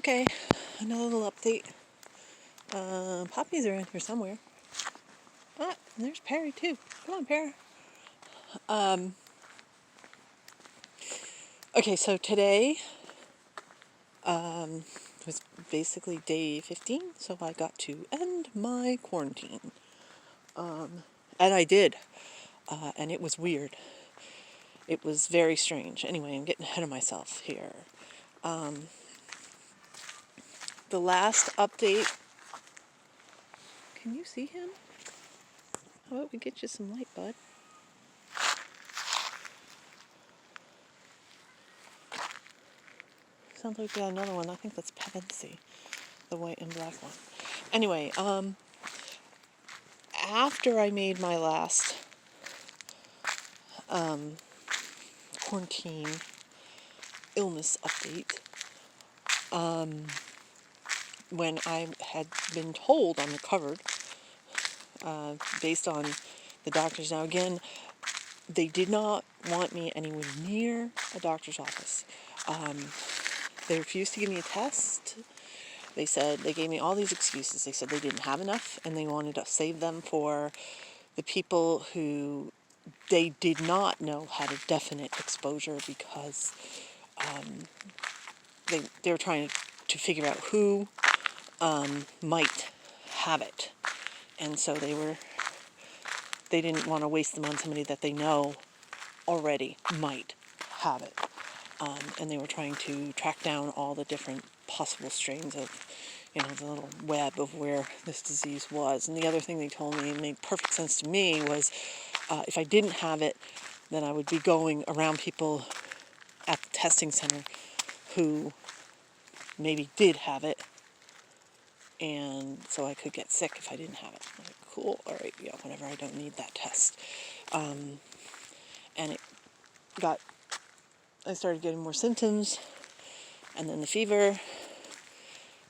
Okay, another little update. Poppies are in here somewhere. Ah, and there's Perry too. Come on, Perry. Okay, so today was basically day 15, so I got to end my quarantine. And I did, and it was weird. It was very strange. Anyway, I'm getting ahead of myself here. The last update... Can you see him? How about we get you some light, bud? Sounds like we got another one. I think that's Pevensey, the white and black one. Anyway, after I made my last quarantine illness update, when I had been told I'm recovered, based on the doctors. Now again, they did not want me anywhere near a doctor's office. They refused to give me a test. They said, they gave me all these excuses. They said they didn't have enough and they wanted to save them for the people who they did not know had a definite exposure, because they were trying to figure out who might have it. And so they didn't want to waste them on somebody that they know already might have it. And they were trying to track down all the different possible strains of, the little web of where this disease was. And the other thing they told me, and made perfect sense to me, was if I didn't have it, then I would be going around people at the testing center who maybe did have it, and so I could get sick if I didn't have it. I was like, cool, all right, yeah, whatever, I don't need that test. And I started getting more symptoms, and then the fever,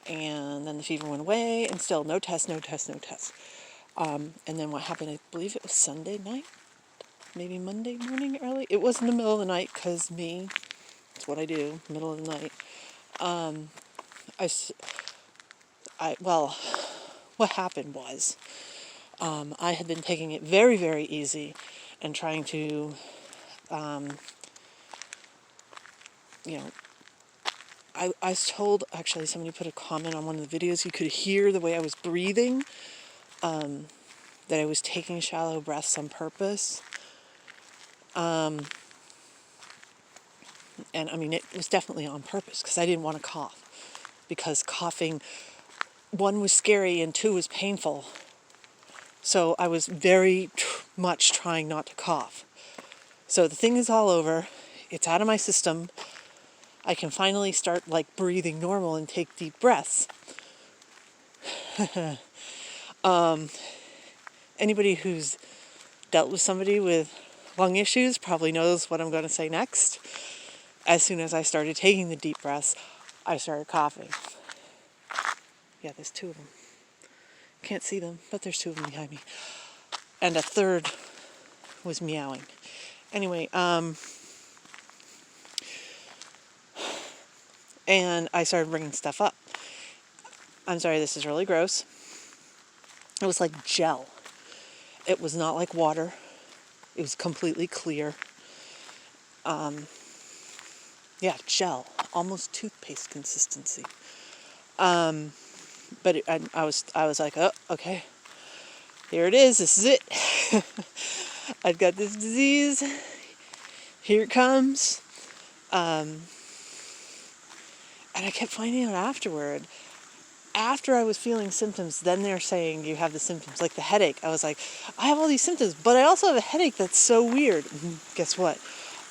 and then the fever went away, and still no test. And then what happened, I believe it was Sunday night, maybe Monday morning early. It was in the middle of the night, because it's what I do, middle of the night. What happened was, I had been taking it very, very easy and trying to, I was told, actually, somebody put a comment on one of the videos, you could hear the way I was breathing, that I was taking shallow breaths on purpose. And I mean, it was definitely on purpose, because I didn't want to cough. Because coughing, one, was scary, and two, was painful. So I was very much trying not to cough. So the thing is all over. It's out of my system. I can finally start breathing normal and take deep breaths. Anybody who's dealt with somebody with lung issues probably knows what I'm going to say next. As soon as I started taking the deep breaths, I started coughing. Yeah, there's two of them. Can't see them, but there's two of them behind me. And a third was meowing. Anyway, and I started bringing stuff up. I'm sorry, this is really gross. It was like gel. It was not like water. It was completely clear. Gel. Almost toothpaste consistency. But I was like, oh, okay. Here it is. This is it. I've got this disease. Here it comes. And I kept finding out afterward. After I was feeling symptoms, then they're saying you have the symptoms, like the headache. I was like, I have all these symptoms, but I also have a headache that's so weird. Guess what?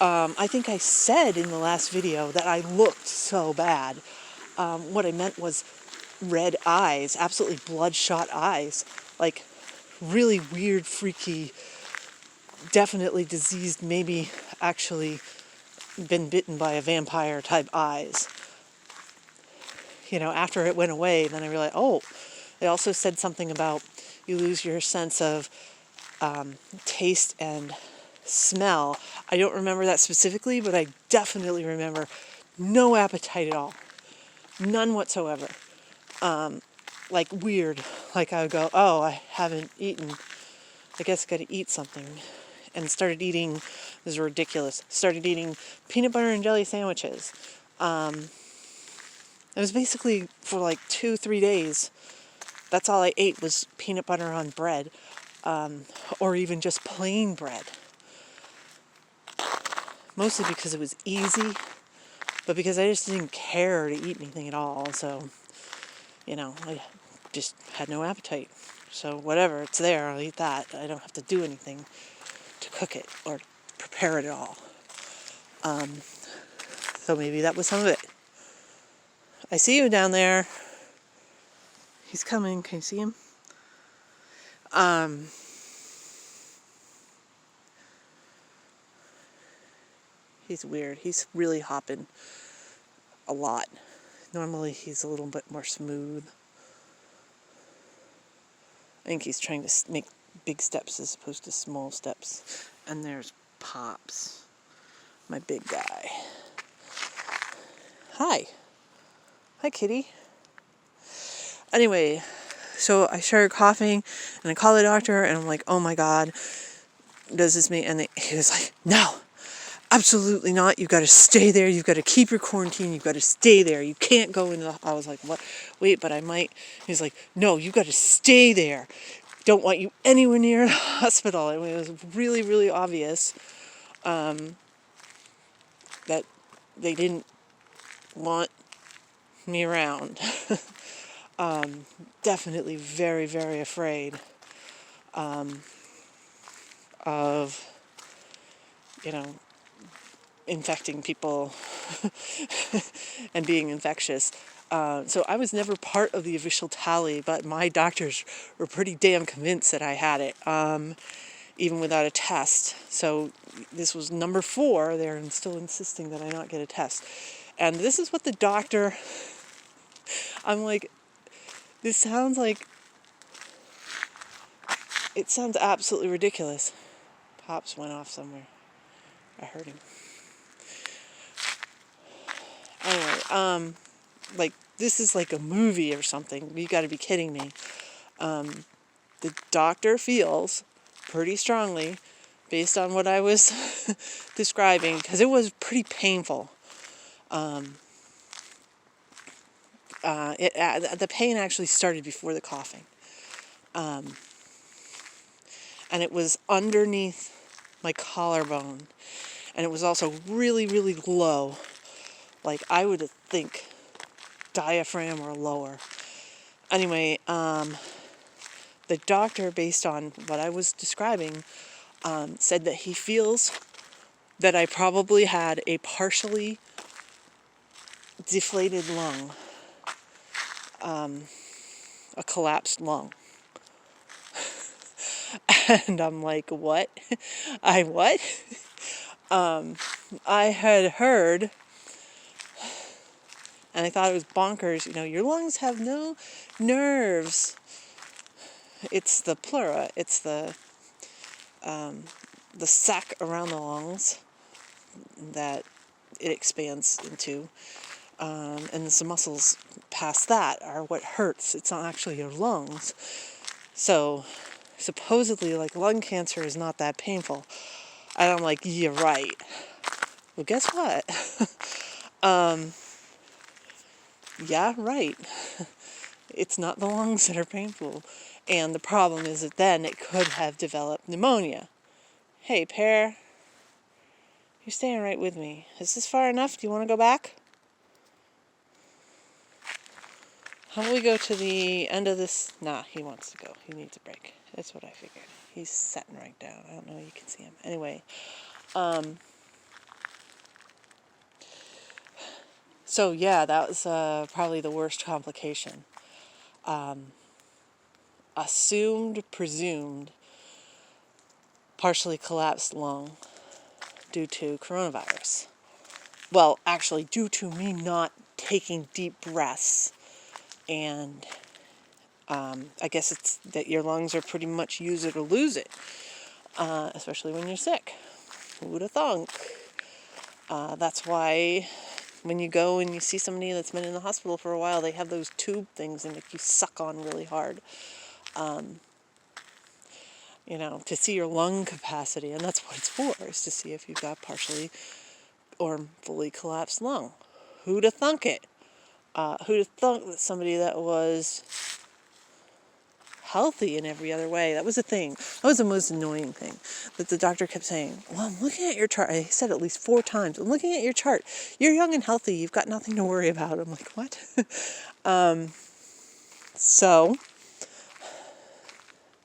I think I said in the last video that I looked so bad. What I meant was red eyes, absolutely bloodshot eyes, like really weird, freaky, definitely diseased, maybe actually been bitten by a vampire type eyes. After it went away, then I realized, they also said something about you lose your sense of taste and smell. I don't remember that specifically, but I definitely remember no appetite at all. None whatsoever. Like weird. Like I would go, oh, I haven't eaten. I guess I got to eat something. And started eating, this is ridiculous, started eating peanut butter and jelly sandwiches. It was basically for like 2-3 days. That's all I ate was peanut butter on bread, or even just plain bread. Mostly because it was easy, but because I just didn't care to eat anything at all. So, I just had no appetite. So whatever, it's there, I'll eat that. I don't have to do anything to cook it or prepare it at all. So maybe that was some of it. I see you down there. He's coming. Can you see him? He's weird. He's really hopping a lot. Normally he's a little bit more smooth. I think he's trying to make big steps as opposed to small steps. And there's Pops, my big guy. Hi. Hi, kitty. Anyway, so I started coughing, and I called the doctor, and I'm like, oh my God, does this mean? And he was like, no, absolutely not. You've got to stay there. You've got to keep your quarantine. You've got to stay there. You can't go into the... I was like, what? Wait, but I might. He's like, no, you've got to stay there. Don't want you anywhere near the hospital. I mean, it was really, really obvious that they didn't want me around. Definitely very, very afraid of, infecting people and being infectious. So I was never part of the official tally, but my doctors were pretty damn convinced that I had it, even without a test. So this was number 4. They're still insisting that I not get a test. And this is what the doctor... I'm like, this sounds like... It sounds absolutely ridiculous. Pops went off somewhere. I heard him. Anyway, like, this is like a movie or something. You gotta be kidding me. The doctor feels pretty strongly, based on what I was describing, because it was pretty painful. The pain actually started before the coughing. And it was underneath my collarbone. And it was also really, really low. Like, I would think diaphragm or lower. Anyway, the doctor, based on what I was describing, said that he feels that I probably had a partially deflated lung, a collapsed lung. And I'm like, what? What? I had heard, and I thought it was bonkers, your lungs have no nerves. It's the pleura, it's the sac around the lungs that it expands into. And some muscles past that are what hurts. It's not actually your lungs. So, supposedly, like, lung cancer is not that painful. And I'm like, yeah, right. Well, guess what? Yeah, right. It's not the lungs that are painful. And the problem is that then it could have developed pneumonia. Hey, Pear, you're staying right with me. Is this far enough? Do you want to go back? How about we go to the end of this? Nah, he wants to go. He needs a break. That's what I figured. He's sitting right down. I don't know if you can see him. Anyway, so yeah, that was probably the worst complication. Presumed, partially collapsed lung due to coronavirus. Well, actually, due to me not taking deep breaths. And I guess it's that your lungs are pretty much use it or lose it, especially when you're sick. Who would have thunk? That's why when you go and you see somebody that's been in the hospital for a while, they have those tube things and make you suck on really hard, to see your lung capacity. And that's what it's for, is to see if you've got partially or fully collapsed lung. Who'd have thunk it? Who'd have thunk that somebody that was healthy in every other way? That was the thing. That was the most annoying thing, that the doctor kept saying, well, I'm looking at your chart. He said at least 4 times, I'm looking at your chart. You're young and healthy. You've got nothing to worry about. I'm like, what? So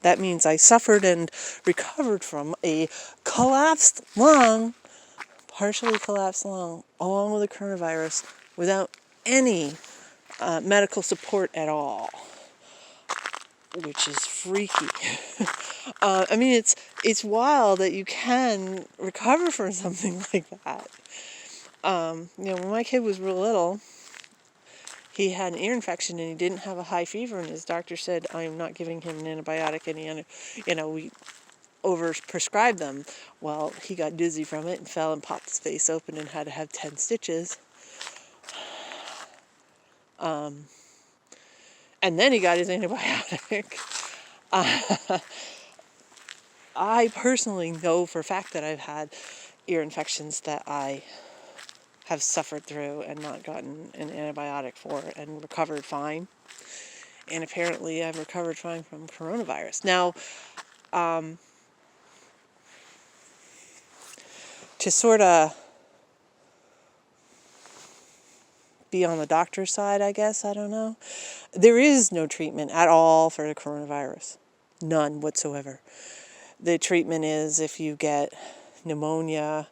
that means I suffered and recovered from a collapsed lung, partially collapsed lung, along with the coronavirus, without any medical support at all, which is freaky. It's wild that you can recover from something like that. When my kid was real little, he had an ear infection and he didn't have a high fever, and his doctor said, I am not giving him an antibiotic. And we overprescribed them. Well, he got dizzy from it and fell and popped his face open and had to have 10 stitches. And then he got his antibiotic. I personally know for a fact that I've had ear infections that I have suffered through and not gotten an antibiotic for and recovered fine. And apparently I've recovered fine from coronavirus. Now, to sort of be on the doctor's side, I guess, I don't know. There is no treatment at all for the coronavirus. None whatsoever. The treatment is if you get pneumonia,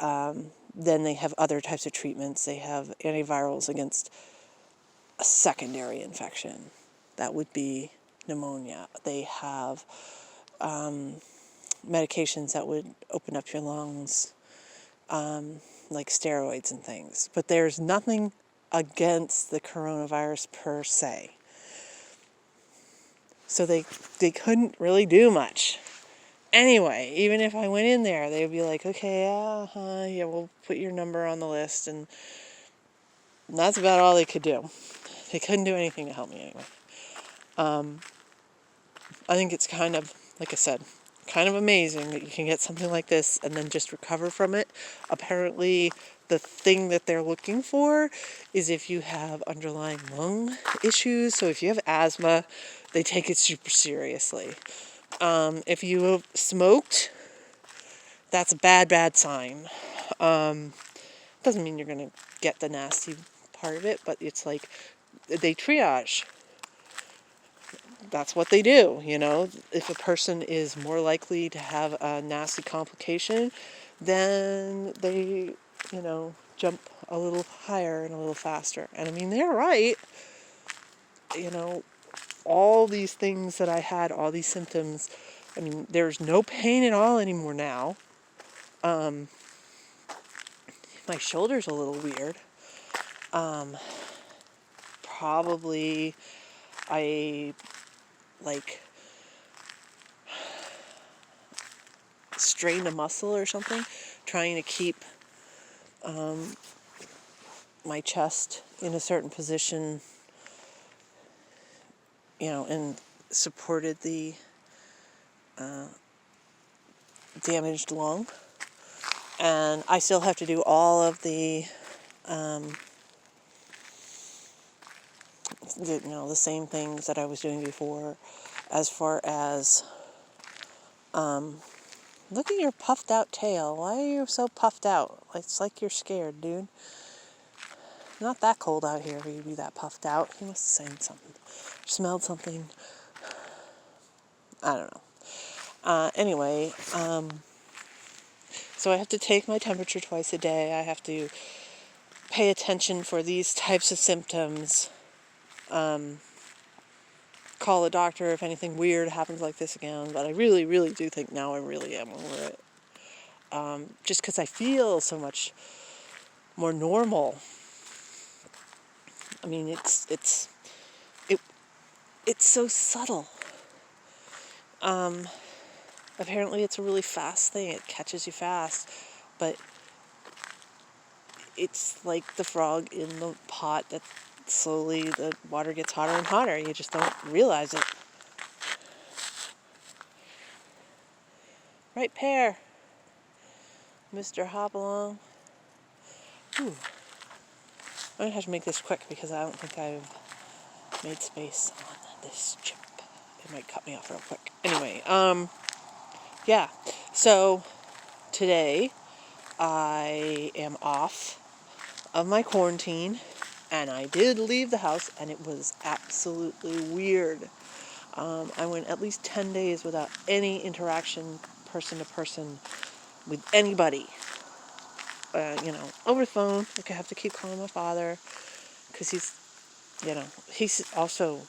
then they have other types of treatments. They have antivirals against a secondary infection. That would be pneumonia. They have medications that would open up your lungs, like steroids and things. But there's nothing against the coronavirus per se. So they couldn't really do much. Anyway, even if I went in there, they would be like, okay, yeah, we'll put your number on the list. And that's about all they could do. They couldn't do anything to help me anyway. I think it's kind of, like I said, kind of amazing that you can get something like this and then just recover from it. Apparently, the thing that they're looking for is if you have underlying lung issues. So if you have asthma, they take it super seriously. If you have smoked, that's a bad sign. Doesn't mean you're going to get the nasty part of it, but it's like they triage. That's what they do, If a person is more likely to have a nasty complication, then they, jump a little higher and a little faster. And they're right. All these things that I had, all these symptoms, there's no pain at all anymore now. My shoulder's a little weird. Probably I strained a muscle or something, trying to keep my chest in a certain position, and supported the damaged lung. And I still have to do all of the same things that I was doing before, as far as look at your puffed out tail. Why are you so puffed out? It's like you're scared, dude. Not that cold out here for you to be that puffed out. He must have seen something. Smelled something. I don't know. Anyway, so I have to take my temperature twice a day. I have to pay attention for these types of symptoms. Call a doctor if anything weird happens like this again. But I really, really do think now I really am over it. Just because I feel so much more normal. It's so subtle. Apparently it's a really fast thing. It catches you fast. But it's like the frog in the pot that slowly the water gets hotter and hotter. You just don't realize it. Right, Pear? Mr. Hopalong. Ooh. I'm going to have to make this quick because I don't think I've made space on this chip. It might cut me off real quick. Anyway, yeah. So today I am off of my quarantine, and I did leave the house, and it was absolutely weird. I went at least 10 days without any interaction, person to person, with anybody. Over the phone. Like I have to keep calling my father because he's also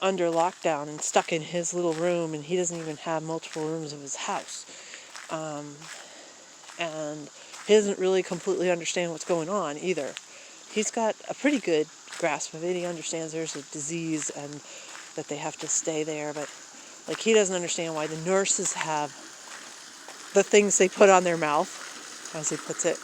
under lockdown and stuck in his little room, and he doesn't even have multiple rooms of his house. And he doesn't really completely understand what's going on either. He's got a pretty good grasp of it. He understands there's a disease and that they have to stay there, but he doesn't understand why the nurses have the things they put on their mouth, as he puts it,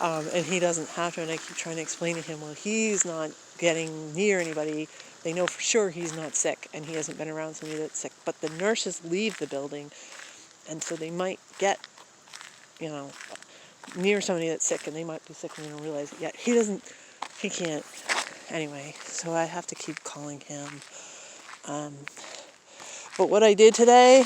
and he doesn't have to. And I keep trying to explain to him, well, he's not getting near anybody. They know for sure he's not sick, and he hasn't been around somebody that's sick. But the nurses leave the building, and so they might get, near somebody that's sick, and they might be sick and they don't realize it yet. He can't. Anyway, so I have to keep calling him. But what I did today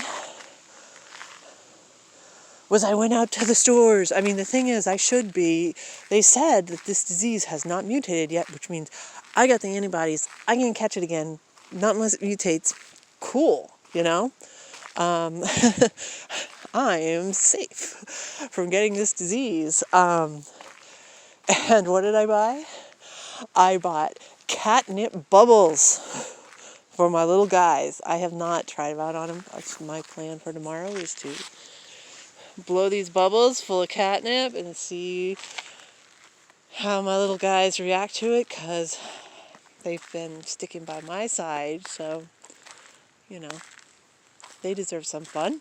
was I went out to the stores. I mean, the thing is, they said that this disease has not mutated yet, which means I got the antibodies. I can't catch it again, not unless it mutates. Cool, I am safe from getting this disease. And what did I buy? I bought catnip bubbles for my little guys. I have not tried them out on them. That's my plan for tomorrow, is to blow these bubbles full of catnip and see how my little guys react to it, because they've been sticking by my side, so, they deserve some fun.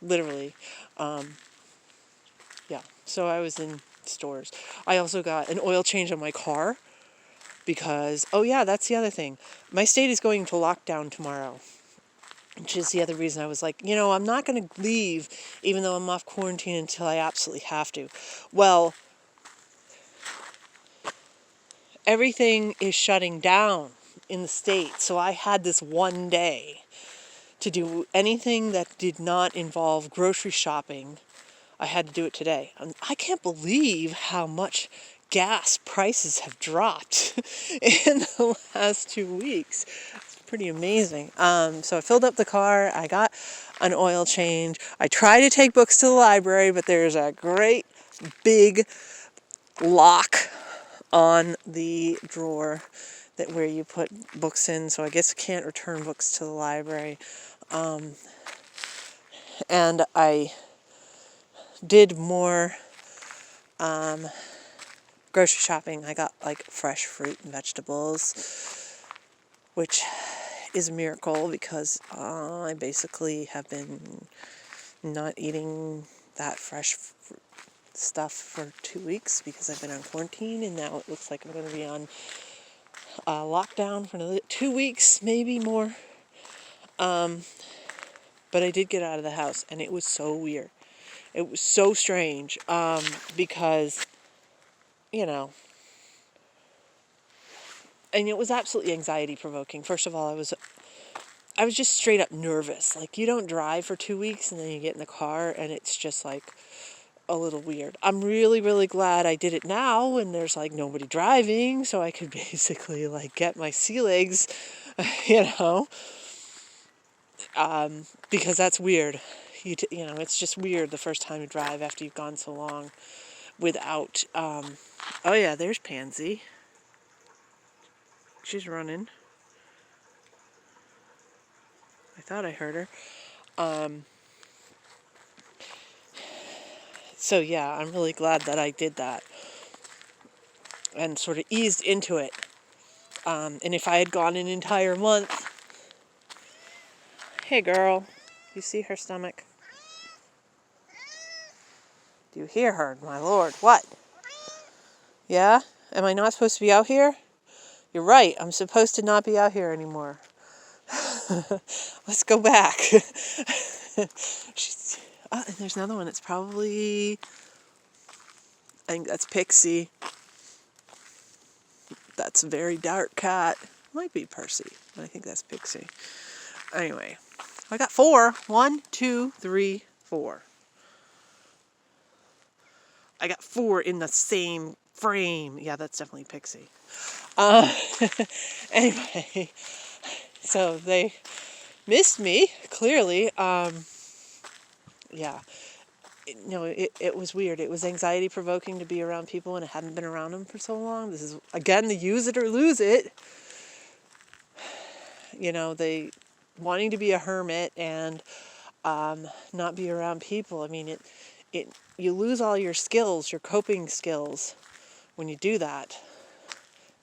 Literally. Yeah, so I was in stores. I also got an oil change on my car because, that's the other thing. My state is going to lockdown tomorrow, which is the other reason I was like, I'm not going to leave even though I'm off quarantine until I absolutely have to. Well, everything is shutting down in the state, so I had this one day to do anything that did not involve grocery shopping. I had to do it today. I can't believe how much gas prices have dropped in the last 2 weeks. It's pretty amazing. So I filled up the car. I got an oil change. I try to take books to the library, but there's a great big lock on the drawer where you put books in. So I guess I can't return books to the library. And I did more grocery shopping. I got fresh fruit and vegetables, which is a miracle because I basically have been not eating that fresh stuff for 2 weeks because I've been on quarantine, and now it looks like I'm going to be on lockdown for another 2 weeks, maybe more. But I did get out of the house, and it was so weird. It was so strange because, and it was absolutely anxiety provoking. First of all, I was just straight up nervous. You don't drive for 2 weeks and then you get in the car and it's just a little weird. I'm really, really glad I did it now when there's nobody driving, so I could basically get my sea legs, because that's weird. It's just weird the first time you drive after you've gone so long without, there's Pansy. She's running. I thought I heard her. So yeah, I'm really glad that I did that and sort of eased into it. And if I had gone an entire month, hey girl, you see her stomach? Do You hear her, my lord. What? Yeah? Am I not supposed to be out here? You're right. I'm supposed to not be out here anymore. Let's go back. And there's another one that's probably... I think that's Pixie. That's a very dark cat. Might be Percy, but I think that's Pixie. Anyway, I got 4. 1, 2, 3, 4. I got 4 in the same frame. Yeah, that's definitely Pixie. Anyway, so they missed me, clearly. Yeah. It was weird. It was anxiety provoking to be around people and I hadn't been around them for so long. This is, again, the use it or lose it. They wanting to be a hermit and not be around people. I mean, you lose all your skills, your coping skills, when you do that.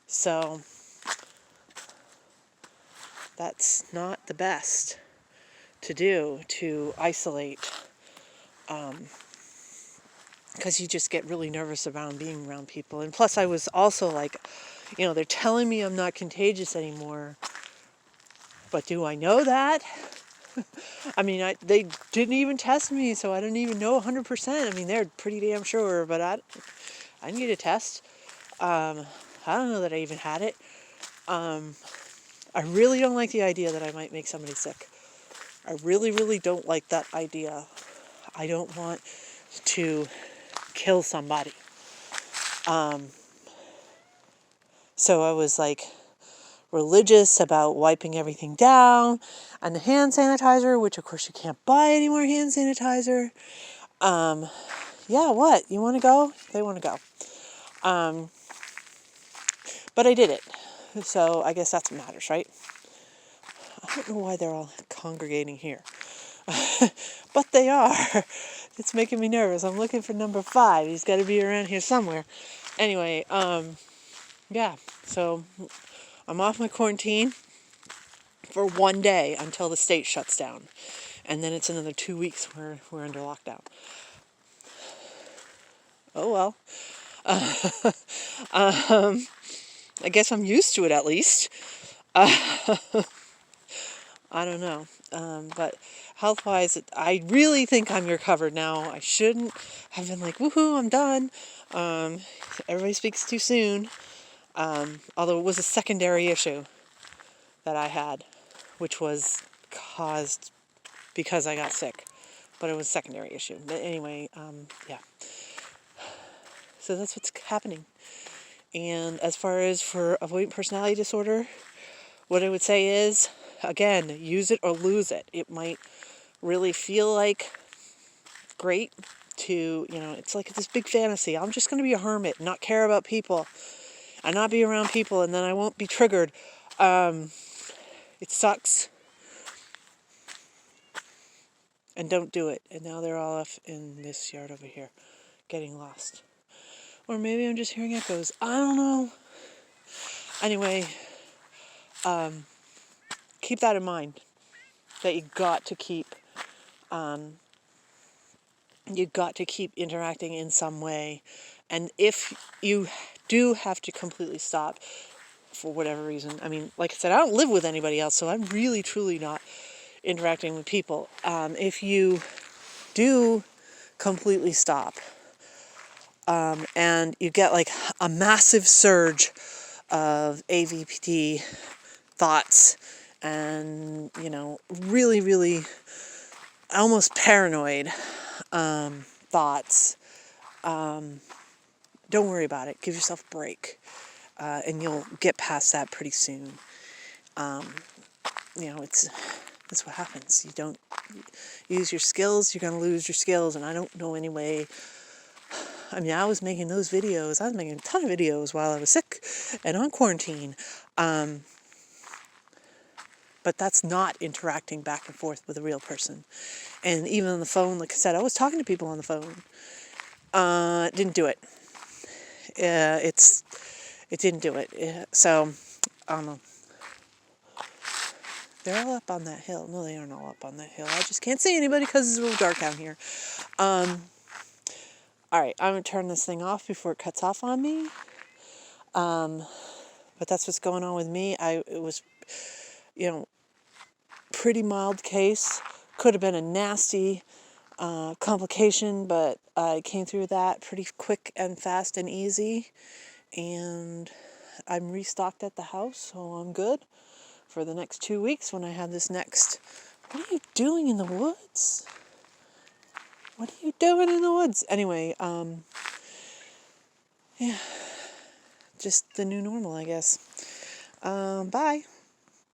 So that's not the best to do, to isolate. Because you just get really nervous around being around people. And plus I was also like, they're telling me I'm not contagious anymore. But do I know that? I mean, they didn't even test me, so I don't even know 100%. I mean, they're pretty damn sure, but I didn't get a test. I don't know that I even had it. I really don't like the idea that I might make somebody sick. I really, really don't like that idea. I don't want to kill somebody. So I was like religious about wiping everything down and the hand sanitizer, which of course you can't buy any more hand sanitizer. Yeah, what? You want to go? They want to go. But I did it. So I guess that's what matters, right? I don't know why they're all congregating here. But they are. It's making me nervous. I'm looking for number 5. He's got to be around here somewhere. Anyway, yeah. So I'm off my quarantine for 1 day until the state shuts down. And then it's another 2 weeks where we're under lockdown. Oh well. I guess I'm used to it at least. I don't know. But health-wise, I really think I'm recovered now. I shouldn't have been like, woohoo, I'm done. Everybody speaks too soon. Although it was a secondary issue that I had, which was caused because I got sick. But it was a secondary issue. But anyway, yeah. So that's what's happening. And as far as for avoidant personality disorder, what I would say is, again, use it or lose it. It might really feel like great to, it's like this big fantasy. I'm just going to be a hermit, not care about people, and not be around people, and then I won't be triggered. It sucks. And don't do it. And now they're all off in this yard over here, getting lost. Or maybe I'm just hearing echoes. I don't know. Anyway, keep that in mind. That you got to keep interacting in some way. And if you do have to completely stop for whatever reason, I mean, like I said, I don't live with anybody else, so I'm really, truly not interacting with people. If you do completely stop, and you get like a massive surge of AVPD thoughts and, really, really almost paranoid thoughts, don't worry about it. Give yourself a break, and you'll get past that pretty soon. That's what happens. You don't use your skills, you're going to lose your skills, and I don't know any way. I mean, I was making those videos. I was making a ton of videos while I was sick and on quarantine. But that's not interacting back and forth with a real person. And even on the phone, like I said, I was talking to people on the phone. Didn't do it. It didn't do it. So, I don't know. They're all up on that hill. No, they aren't all up on that hill. I just can't see anybody because it's a little dark down here. All right, I'm going to turn this thing off before it cuts off on me. But that's what's going on with me. It was, pretty mild case. Could have been a nasty complication, but I came through that pretty quick and fast and easy. And I'm restocked at the house, so I'm good for the next 2 weeks when I have this next. What are you doing in the woods? What are you doing in the woods? Anyway, yeah, just the new normal, I guess. Bye.